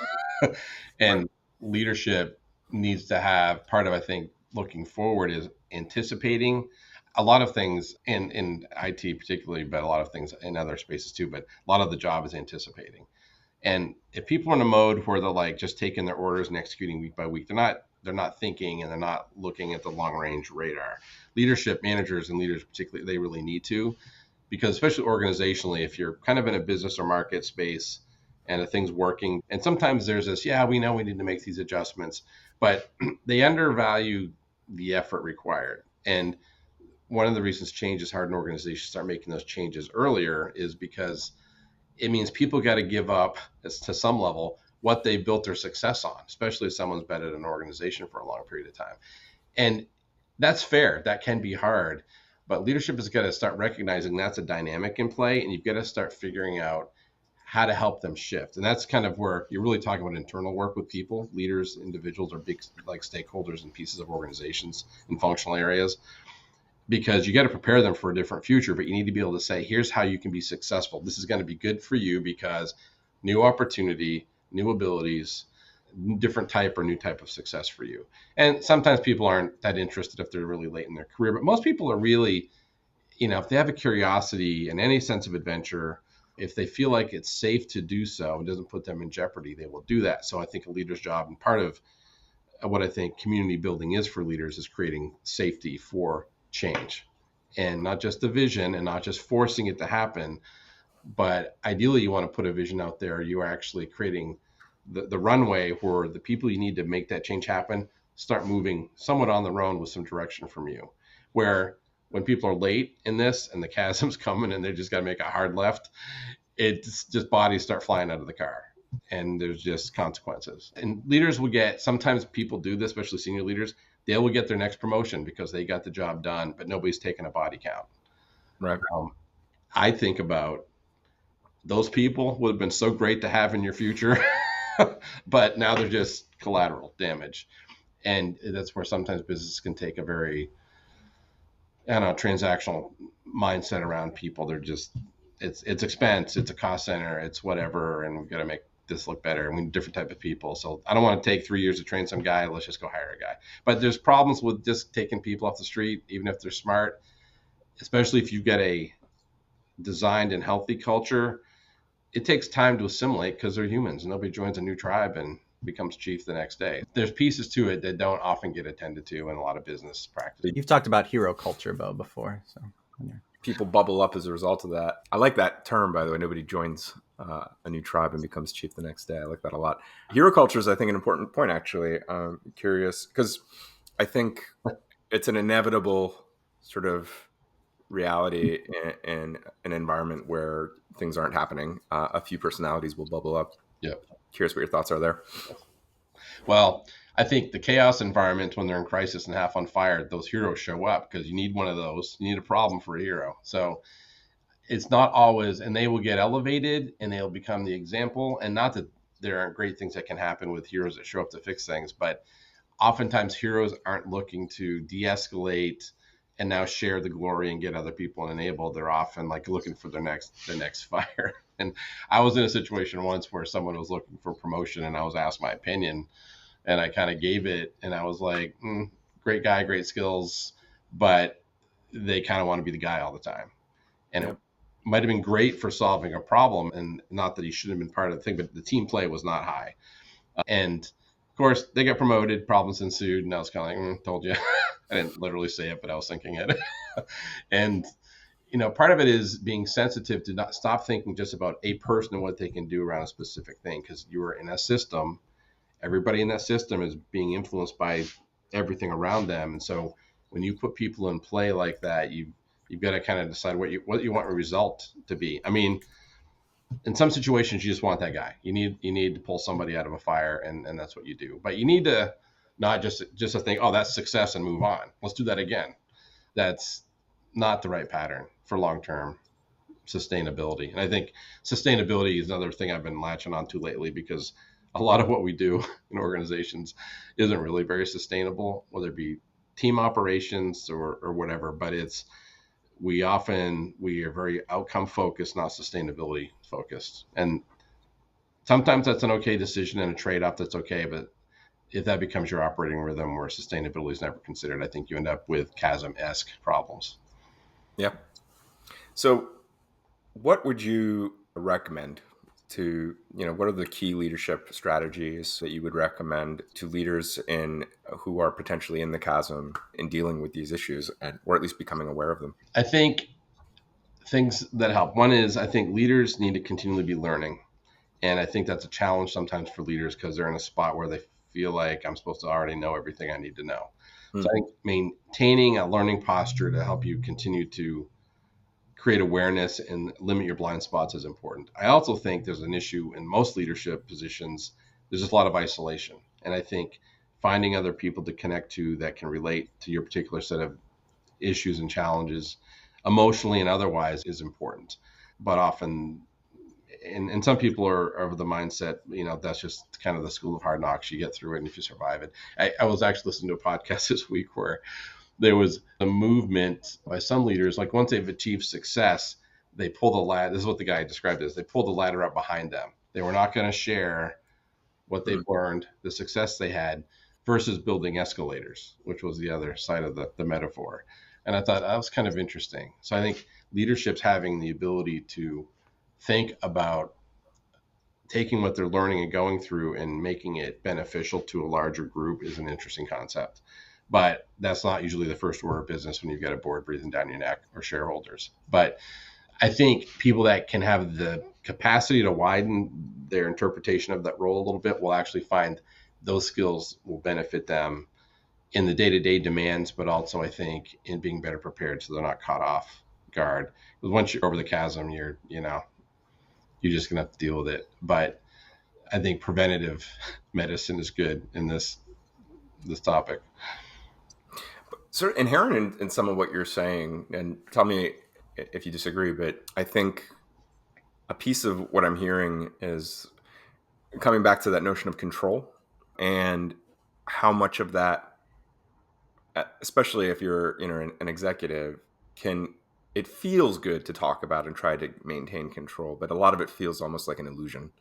Right. And leadership needs to have part of, I think, looking forward is anticipating a lot of things in IT particularly, but a lot of things in other spaces too. But a lot of the job is anticipating. And if people are in a mode where they're like just taking their orders and executing week by week, they're not thinking and they're not looking at the long range radar. Leadership managers and leaders particularly, they really need to, because especially organizationally, if you're kind of in a business or market space and a thing's working, and sometimes there's this, yeah, we know we need to make these adjustments, but they undervalue the effort required. And one of the reasons change is hard in organizations start making those changes earlier is because it means people got to give up as to some level what they built their success on, especially if someone's been at an organization for a long period of time. And that's fair. That can be hard. But leadership has got to start recognizing that's a dynamic in play, and you've got to start figuring out how to help them shift. And that's kind of where you're really talking about internal work with people. Leaders, individuals are big like stakeholders and pieces of organizations in functional areas, because you got to prepare them for a different future, but you need to be able to say, here's how you can be successful. This is going to be good for you because new opportunity, new abilities, different type or new type of success for you. And sometimes people aren't that interested if they're really late in their career, but most people are really, if they have a curiosity and any sense of adventure, if they feel like it's safe to do so, it doesn't put them in jeopardy, they will do that. So I think a leader's job, and part of what I think community building is for leaders, is creating safety for change, and not just the vision and not just forcing it to happen, but ideally you want to put a vision out there. You are actually creating the runway where the people you need to make that change happen start moving somewhat on their own with some direction from you. Where when people are late in this and the chasm's coming and they just got to make a hard left, it's just bodies start flying out of the car and there's just consequences. And leaders will get, sometimes people do this, especially senior leaders, they will get their next promotion because they got the job done, but nobody's taking a body count. Right. I think about those people would have been so great to have in your future, but now they're just collateral damage. And that's where sometimes business can take a very, I don't know, transactional mindset around people. They're just, it's expense, it's a cost center, it's whatever, and we've got to make this look better. And we need different type of people. So I don't want to take 3 years to train some guy. Let's just go hire a guy. But there's problems with just taking people off the street, even if they're smart, especially if you've got a designed and healthy culture. It takes time to assimilate because they're humans. Nobody joins a new tribe and becomes chief the next day. There's pieces to it that don't often get attended to in a lot of business practice. You've talked about hero culture, Bo, before, so People bubble up as a result of that. I like that term, by the way. Nobody joins a new tribe and becomes chief the next day. I like that a lot. Hero culture is, I think, an important point, actually. I'm curious, because I think it's an inevitable sort of reality in an environment where things aren't happening. A few personalities will bubble up. Yep. Curious what your thoughts are there. Well, I think the chaos environment, when they're in crisis and half on fire, those heroes show up because you need one of those. You need a problem for a hero. So it's not always, and they will get elevated and they'll become the example. And not that there aren't great things that can happen with heroes that show up to fix things, but oftentimes heroes aren't looking to de-escalate and now share the glory and get other people enabled. They're often like looking for the next fire. And I was in a situation once where someone was looking for promotion and I was asked my opinion and I kind of gave it and I was like, great guy, great skills, but they kind of want to be the guy all the time. And Yep. might have been great for solving a problem, and not that he shouldn't have been part of the thing, but the team play was not high. And of course, they got promoted, problems ensued, and I was kind of like, told you. I didn't literally say it, but I was thinking it. And, part of it is being sensitive to not stop thinking just about a person and what they can do around a specific thing, because you are in a system. Everybody in that system is being influenced by everything around them. And so when you put people in play like that, you've got to kind of decide what you want a result to be. I mean, in some situations, you just want that guy. You need to pull somebody out of a fire, and that's what you do. But you need to not just to think, oh, that's success and move on. Let's do that again. That's not the right pattern for long-term sustainability. And I think sustainability is another thing I've been latching on to lately, because a lot of what we do in organizations isn't really very sustainable, whether it be team operations or whatever. But we are very outcome focused, not sustainability focused. And sometimes that's an okay decision and a trade-off that's okay. But if that becomes your operating rhythm where sustainability is never considered, I think you end up with Chasm-esque problems. Yeah. So what would you recommend to, what are the key leadership strategies that you would recommend to leaders who are potentially in the chasm in dealing with these issues, or at least becoming aware of them? I think things that help. One is, I think leaders need to continually be learning. And I think that's a challenge sometimes for leaders, because they're in a spot where they feel like I'm supposed to already know everything I need to know. So I think maintaining a learning posture to help you continue to create awareness and limit your blind spots is important. I also think there's an issue in most leadership positions. There's just a lot of isolation. And I think finding other people to connect to that can relate to your particular set of issues and challenges, emotionally and otherwise, is important. But often, and some people are of the mindset, that's just kind of the school of hard knocks. You get through it, and if you survive it. I was actually listening to a podcast this week where there was a movement by some leaders, like once they've achieved success, they pull the ladder. This is what the guy described as, they pull the ladder up behind them. They were not going to share what they've learned, the success they had, versus building escalators, which was the other side of the metaphor. And I thought that was kind of interesting. So I think leadership's having the ability to think about taking what they're learning and going through and making it beneficial to a larger group is an interesting concept. But that's not usually the first order of business when you've got a board breathing down your neck or shareholders. But I think people that can have the capacity to widen their interpretation of that role a little bit will actually find those skills will benefit them in the day-to-day demands, but also I think in being better prepared so they're not caught off guard. Because once you're over the chasm, you're just going to have to deal with it. But I think preventative medicine is good in this topic. So inherent in some of what you're saying, and tell me if you disagree, but I think a piece of what I'm hearing is coming back to that notion of control, and how much of that, especially if you're an executive, it feels good to talk about and try to maintain control, but a lot of it feels almost like an illusion.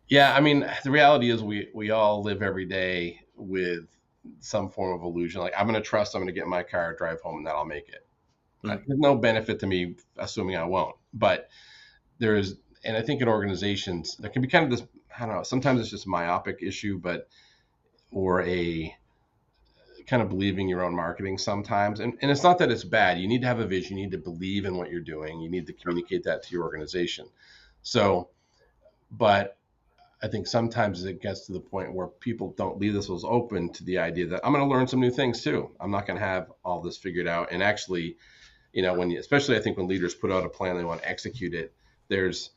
Yeah, I mean, the reality is we all live every day with some form of illusion. Like, I'm going to get in my car, drive home, and that I'll make it. There's no benefit to me assuming I won't. But and I think in organizations, there can be kind of this, I don't know, sometimes it's just a myopic issue, or a kind of believing your own marketing sometimes. And it's not that it's bad. You need to have a vision. You need to believe in what you're doing. You need to communicate that to your organization. So, but I think sometimes it gets to the point where people don't leave themselves open to the idea that I'm going to learn some new things too. I'm not going to have all this figured out. And actually, especially I think when leaders put out a plan, they want to execute it. There's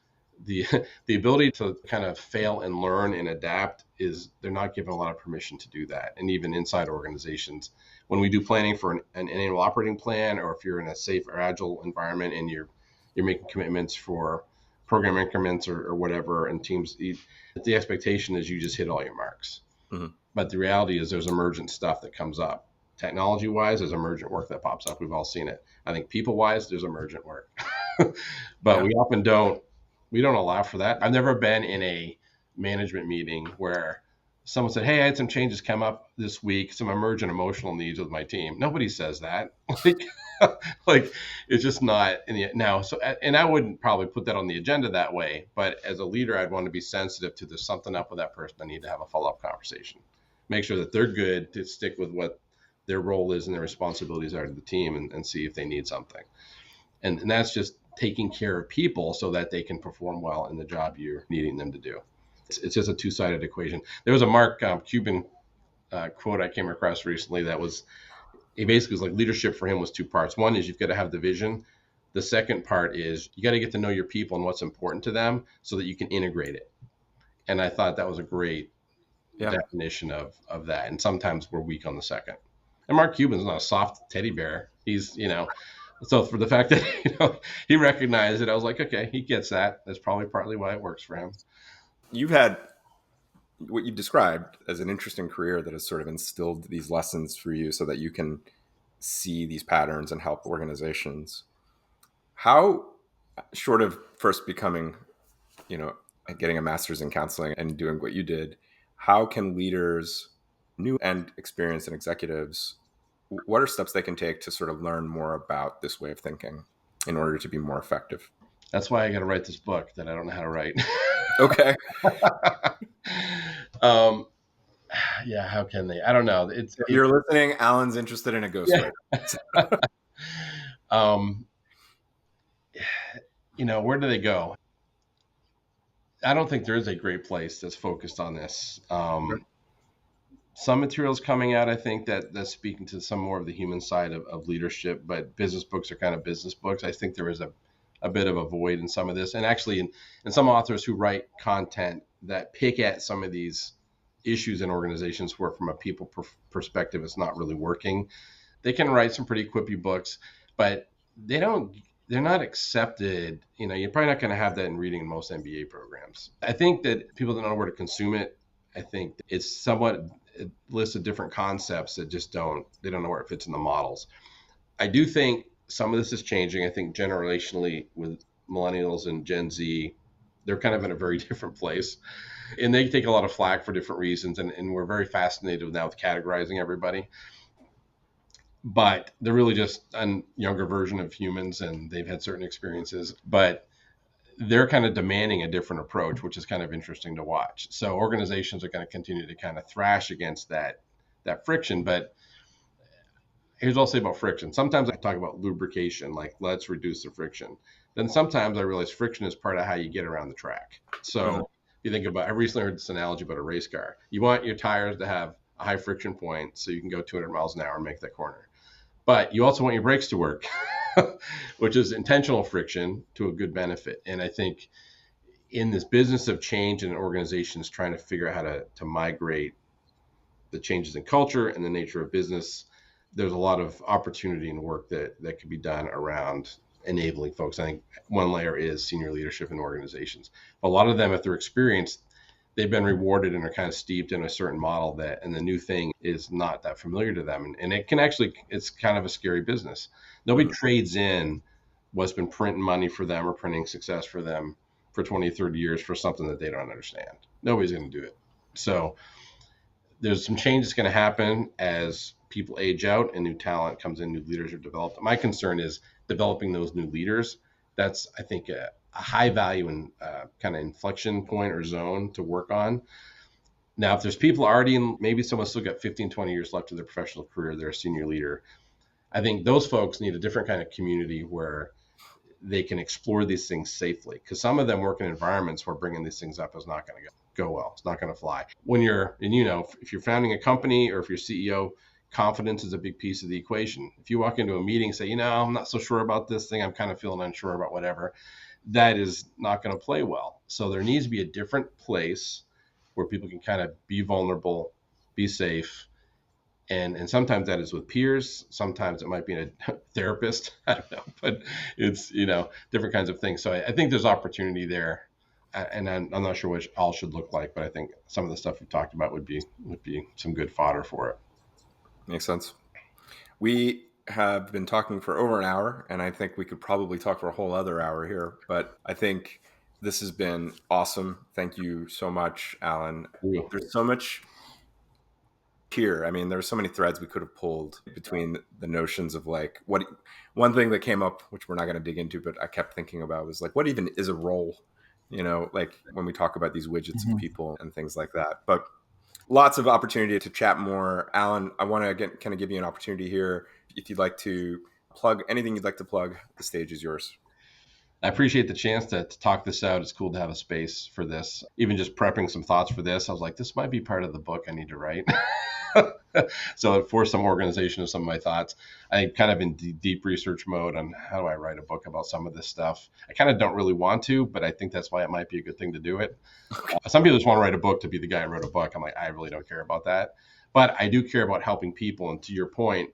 the ability to kind of fail and learn and adapt they're not given a lot of permission to do that. And even inside organizations, when we do planning for an annual operating plan, or if you're in a safe or agile environment and you're making commitments for program increments or whatever, and teams, the expectation is you just hit all your marks. Mm-hmm. But the reality is there's emergent stuff that comes up. Technology-wise, there's emergent work that pops up. We've all seen it. I think people-wise, there's emergent work. But we often don't allow for that. I've never been in a management meeting where someone said, hey, I had some changes come up this week, some emergent emotional needs with my team. Nobody says that. Like, it's just not in the now. So, and I wouldn't probably put that on the agenda that way, but as a leader, I'd want to be sensitive to there's something up with that person. I need to have a follow-up conversation, make sure that they're good to stick with what their role is and their responsibilities are to the team, and see if they need something. And that's just taking care of people so that they can perform well in the job you're needing them to do. It's just a two-sided equation. There was a Mark Cuban quote I came across recently that was, he basically was like, leadership for him was two parts. One is you've got to have the vision. The second part is you got to get to know your people and what's important to them so that you can integrate it. And I thought that was a great definition of that. And sometimes we're weak on the second. And Mark Cuban's not a soft teddy bear. He's, so for the fact that, he recognized it, I was like, okay, he gets that. That's probably partly why it works for him. You've had what you described as an interesting career that has sort of instilled these lessons for you so that you can see these patterns and help organizations. How, short of first becoming, getting a master's in counseling and doing what you did, how can leaders, new and experienced and executives, what are steps they can take to sort of learn more about this way of thinking in order to be more effective? That's why I got to write this book that I don't know how to write. Okay. Yeah, how can they? I don't know. If you're listening, Alan's interested in a ghostwriter. Where do they go? I don't think there is a great place that's focused on this. Some materials coming out, I think that's speaking to some more of the human side of leadership, but business books are kind of business books. I think there is a bit of a void in some of this, and actually in some authors who write content that pick at some of these issues in organizations where from a people perspective it's not really working. They can write some pretty quippy books, but they're not accepted. You're probably not going to have that in reading in most MBA programs. I think that people don't know where to consume it. I think it's somewhat, it lists of different concepts that just they don't know where it fits in the models. I do think some of this is changing. I think generationally with millennials and Gen Z, they're kind of in a very different place. And they take a lot of flack for different reasons. And we're very fascinated now with categorizing everybody. But they're really just a younger version of humans, and they've had certain experiences. But they're kind of demanding a different approach, which is kind of interesting to watch. So organizations are going to continue to kind of thrash against that friction. But here's what I'll say about friction. Sometimes I talk about lubrication, like let's reduce the friction. Then sometimes I realize friction is part of how you get around the track. So you think about, I recently heard this analogy about a race car. You want your tires to have a high friction point so you can go 200 miles an hour and make that corner. But you also want your brakes to work, which is intentional friction to a good benefit. And I think in this business of change and organizations trying to figure out how to migrate the changes in culture and the nature of business, there's a lot of opportunity and work that could be done around enabling folks. I think one layer is senior leadership in organizations. A lot of them, if they're experienced, they've been rewarded and are kind of steeped in a certain model and the new thing is not that familiar to them. And it can actually, it's kind of a scary business. Nobody trades in what's been printing money for them or printing success for them for 20, 30 years for something that they don't understand. Nobody's going to do it. So there's some changes going to happen as people age out and new talent comes in, new leaders are developed. My concern is developing those new leaders. That's, I think, a high value and kind of inflection point or zone to work on. Now, if there's people already in, maybe someone's still got 15, 20 years left of their professional career, they're a senior leader. I think those folks need a different kind of community where they can explore these things safely, because some of them work in environments where bringing these things up is not going to go well. It's not going to fly. When you're, and if you're founding a company or if you're CEO, confidence is a big piece of the equation. If you walk into a meeting and say, I'm not so sure about this thing, I'm kind of feeling unsure about whatever, that is not going to play well. So there needs to be a different place where people can kind of be vulnerable, be safe. And sometimes that is with peers. Sometimes it might be a therapist. I don't know, but it's, different kinds of things. So I think there's opportunity there. And I'm not sure what all should look like, but I think some of the stuff we've talked about would be some good fodder for it. Makes sense. We have been talking for over an hour, and I think we could probably talk for a whole other hour here, but I think this has been awesome. Thank you so much, Alan. There's so much here. I mean, there are so many threads we could have pulled between the notions of like what one thing that came up, which we're not going to dig into, but I kept thinking about was like, what even is a role? You know, like when we talk about these widgets of people and things like that. But lots of opportunity to chat more. Alan, I want to kind of give you an opportunity here. If you'd like to plug anything you'd like to plug, the stage is yours. I appreciate the chance to talk this out. It's cool to have a space for this. Even just prepping some thoughts for this, I was like, this might be part of the book I need to write. So for some organization of some of my thoughts, I'm kind of in deep research mode on how do I write a book about some of this stuff. I kind of don't really want to, but I think that's why it might be a good thing to do it. Some people just want to write a book to be the guy who wrote a book. I'm like, I really don't care about that. But I do care about helping people. And to your point,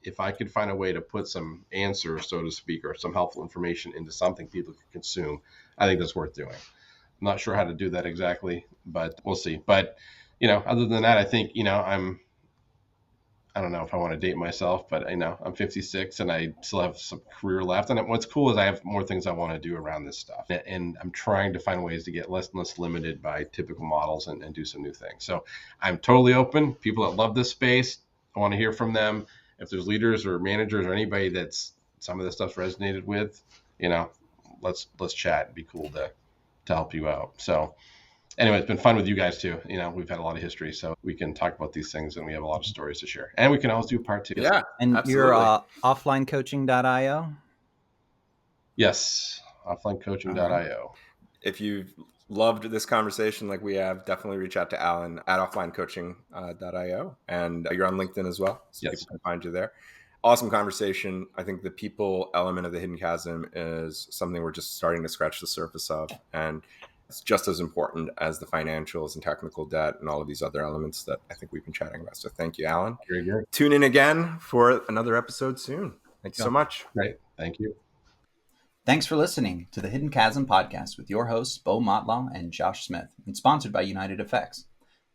if I could find a way to put some answers, so to speak, or some helpful information into something people can consume, I think that's worth doing. I'm not sure how to do that exactly, but we'll see. But, other than that, I think, I don't know if I want to date myself, but I'm 56 and I still have some career left. And what's cool is I have more things I want to do around this stuff. And I'm trying to find ways to get less and less limited by typical models and do some new things. So I'm totally open. People that love this space, I want to hear from them. If there's leaders or managers or anybody that's some of this stuff's resonated with, let's chat. It'd be cool to help you out. So anyway, it's been fun with you guys too. We've had a lot of history, so we can talk about these things and we have a lot of stories to share. And we can always do part 2. Yeah. And absolutely. you're offlinecoaching.io? Yes, offlinecoaching.io. If you've loved this conversation like we have, definitely reach out to Alan at offlinecoaching.io. And you're on LinkedIn as well, so Yes. people can find you there. Awesome conversation. I think the people element of the hidden chasm is something we're just starting to scratch the surface of. And it's just as important as the financials and technical debt and all of these other elements that I think we've been chatting about. So thank you, Alan. Very good. Tune in again for another episode soon. Thank you so much. Great. Thank you. Thanks for listening to the Hidden Chasm podcast with your hosts, Bo Motlaw and Josh Smith, and sponsored by United Effects.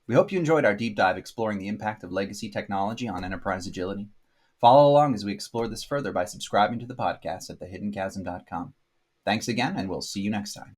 We hope you enjoyed our deep dive exploring the impact of legacy technology on enterprise agility. Follow along as we explore this further by subscribing to the podcast at thehiddenchasm.com. Thanks again, and we'll see you next time.